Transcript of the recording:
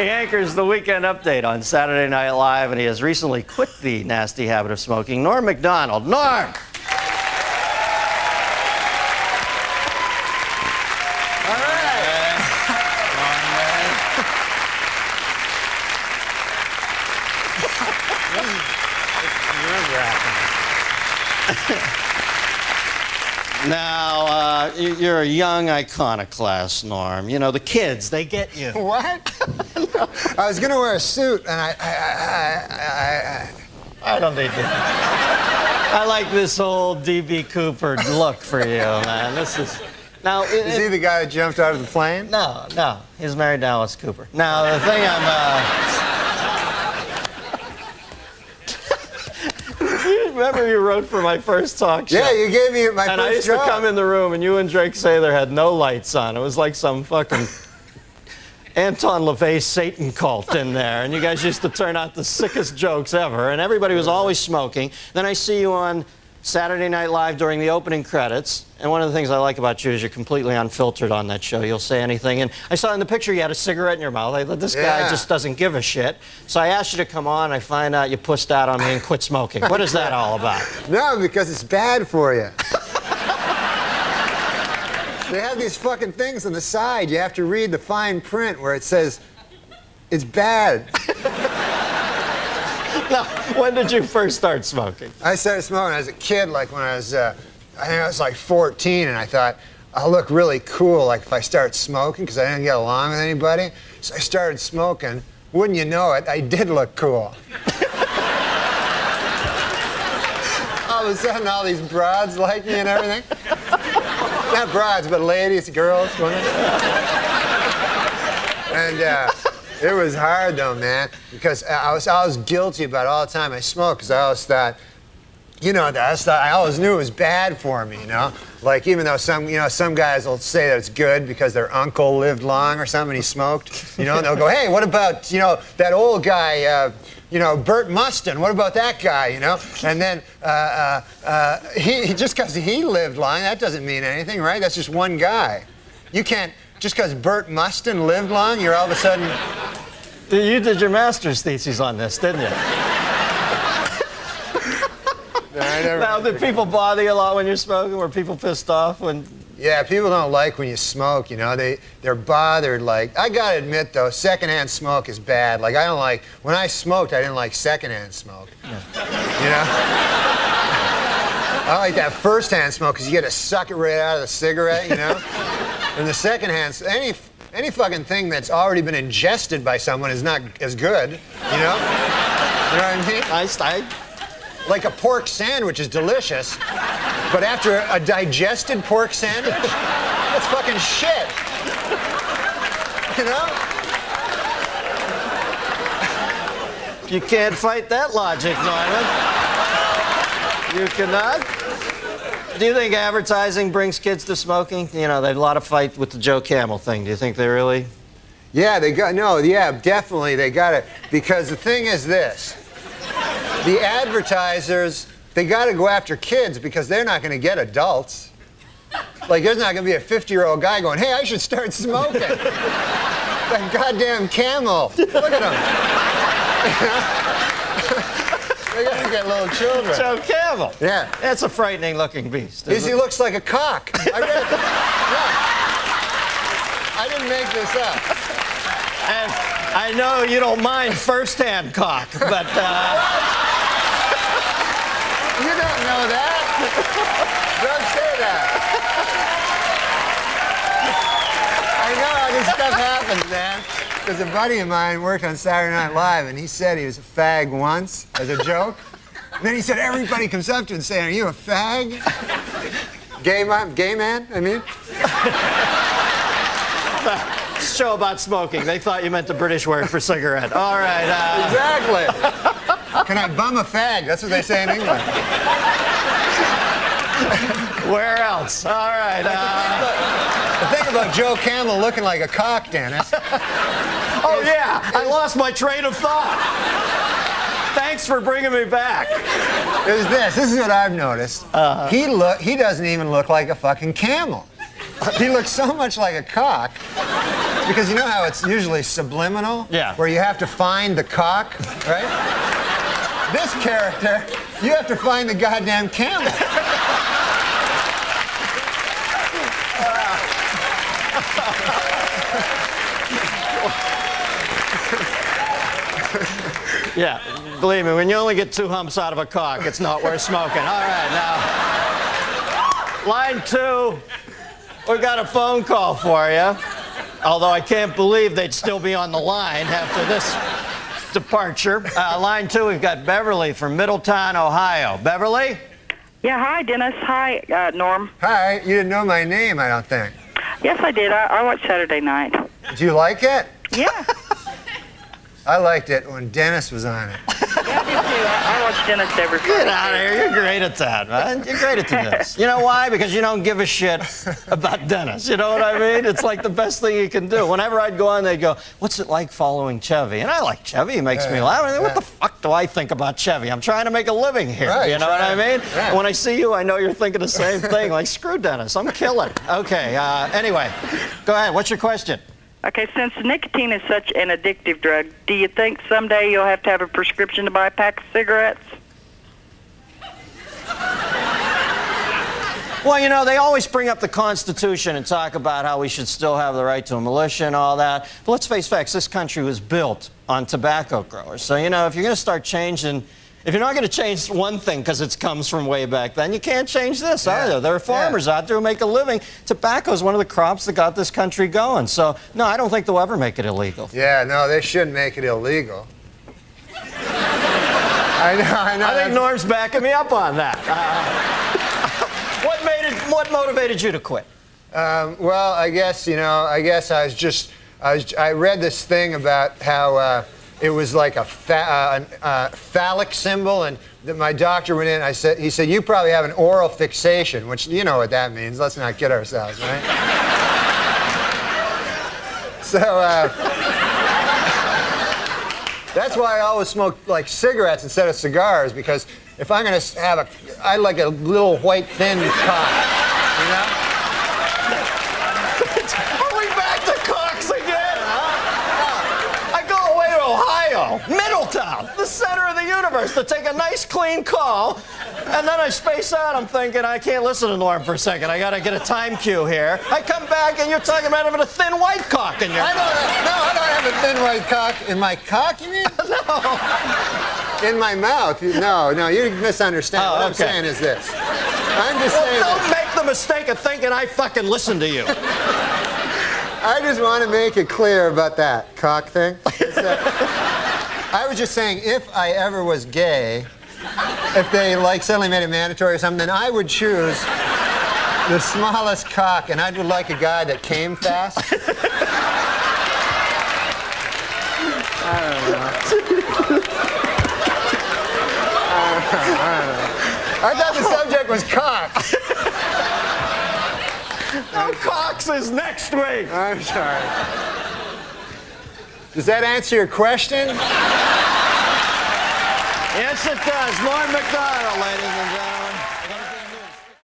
He anchors the Weekend Update on Saturday Night Live, and he has recently quit the nasty habit of smoking. Norm MacDonald. Norm! Now, you're a young iconoclast, Norm. You know, the kids, they get you. What? No, I was going to wear a suit, and I don't think it. I like this whole D.B. Cooper look for you, man. This is... Now, is he the guy that jumped out of the plane? No, no. He's married to Alice Cooper. Now, the thing remember you wrote for my first talk show? Yeah, you gave me my first job. And I used to come in the room, and you and Drake Sather had no lights on. It was like some fucking Anton LaVey Satan cult in there. And you guys used to turn out the sickest jokes ever. And everybody was always smoking. Then I see you on Saturday Night Live during the opening credits. And one of the things I like about you is you're completely unfiltered on that show. You'll say anything. And I saw in the picture you had a cigarette in your mouth. I thought, this guy just doesn't give a shit. So I asked you to come on. I find out you pussed out on me and quit smoking. What is that all about? No, because it's bad for you. They have these fucking things on the side. You have to read the fine print where it says, it's bad. Now, when did you first start smoking? I started smoking when I was a kid, like when I was, I think I was like 14, and I thought, I'll look really cool, like if I start smoking, because I didn't get along with anybody. So I started smoking. Wouldn't you know it, I did look cool. All of a sudden, all these broads like me and everything. Not broads, but ladies, girls, women. And it was hard though, man, because I was guilty about it all the time I smoked, because I always thought, you know, I always knew it was bad for me, you know? Like, even though some guys will say that it's good because their uncle lived long or something and he smoked, you know, and they'll go, hey, what about, you know, that old guy, you know, Bert Mustin, what about that guy, you know? And then he just because he lived long, that doesn't mean anything, right? That's just one guy. You can't, just because Bert Mustin lived long, you're all of a sudden... You did your master's thesis on this, didn't you? Now, did people bother you a lot when you're smoking? Were people pissed off when... Yeah, people don't like when you smoke, you know. They're bothered, like... I gotta admit, though, secondhand smoke is bad. Like, I don't like... When I smoked, I didn't like secondhand smoke. Yeah. You know? I like that first-hand smoke, because you get to suck it right out of the cigarette, you know? And the second-hand... Any fucking thing that's already been ingested by someone is not as good, you know? You know what I mean? Like a pork sandwich is delicious, but after a digested pork sandwich, that's fucking shit. You know? You can't fight that logic, Norman. You cannot? Do you think advertising brings kids to smoking? You know, there's a lot of fight with the Joe Camel thing. Do you think they really? Yeah, definitely they got it. Because the thing is this. The advertisers, they got to go after kids because they're not going to get adults. Like, there's not going to be a 50-year-old guy going, hey, I should start smoking. That goddamn Camel. Look at him. They got to get little children. Joe Camel. Yeah. That's a frightening-looking beast. He looks like a cock. I read it. Yeah. I didn't make this up. And I know you don't mind first-hand cock, but... You don't know that. Don't say that. I know how this stuff happens, man. Because a buddy of mine worked on Saturday Night Live, and he said he was a fag once, as a joke. And then he said everybody comes up to him and saying, are you a fag? Gay man, I mean? Show about smoking. They thought you meant the British word for cigarette. All right. Exactly. Can I bum a fag? That's what they say in England. Where else? All right. The thing about Joe Camel looking like a cock, Dennis. Oh, yeah. I lost my train of thought. Thanks for bringing me back. Is this. This is what I've noticed. He doesn't even look like a fucking camel. He looks so much like a cock. Because you know how it's usually subliminal? Yeah. Where you have to find the cock, right? This character, you have to find the goddamn camel. Yeah, believe me, when you only get 2 humps out of a cock, it's not worth smoking. All right, now, line 2, we got a phone call for you. Although I can't believe they'd still be on the line after this departure. Line 2, we've got Beverly from Middletown, Ohio. Beverly? Yeah, hi, Dennis. Hi, Norm. Hi, you didn't know my name, I don't think. Yes, I did. I watched Saturday Night. Do you like it? Yeah. I liked it when Dennis was on it. Yeah, me too. I watch Dennis every Friday. Get out of here. You're great at that, man. You're great at this. You know why? Because you don't give a shit about Dennis. You know what I mean? It's like the best thing you can do. Whenever I'd go on, they'd go, what's it like following Chevy? And I like Chevy. He makes me laugh. I mean, what the fuck do I think about Chevy? I'm trying to make a living here. Right, you know what I mean? Yeah. When I see you, I know you're thinking the same thing. Like, screw Dennis. I'm killing. Okay. Anyway, go ahead. What's your question? Okay, since nicotine is such an addictive drug, do you think someday you'll have to have a prescription to buy a pack of cigarettes? Well, you know, they always bring up the Constitution and talk about how we should still have the right to a militia and all that. But let's face facts, this country was built on tobacco growers. So, you know, if you're going to start changing, if you're not going to change one thing because it comes from way back then, you can't change this either. There are farmers out there who make a living. Tobacco is one of the crops that got this country going. So, no, I don't think they'll ever make it illegal. Yeah, no, they shouldn't make it illegal. I know. I think Norm's backing me up on that. What motivated you to quit? Well, I guess I read this thing about how it was like a phallic symbol, and that my doctor went in. He said, you probably have an oral fixation, which you know what that means. Let's not kid ourselves, right? So that's why I always smoke like cigarettes instead of cigars, because if I'm gonna have I like a little white thin cock, you know? Are we back to cocks again? I go away to Ohio, Middletown, the center of the universe, to take a nice clean call, and then I space out. I'm thinking, I can't listen to Norm for a second. I gotta get a time cue here. I come back and you're talking about having a thin white cock in your I don't have a thin white cock. In my cock, you mean? No. In my mouth. No, you misunderstand. What I'm saying is this. I'm just saying Don't make the mistake of thinking I fucking listen to you. I just want to make it clear about that cock thing. I was just saying, if I ever was gay, if they like suddenly made it mandatory or something, then I would choose the smallest cock, and I would like a guy that came fast. I don't know. I thought the subject was cock. No cocks is next week. I'm sorry. Does that answer your question? Yes, it does. Norm MacDonald, ladies and gentlemen.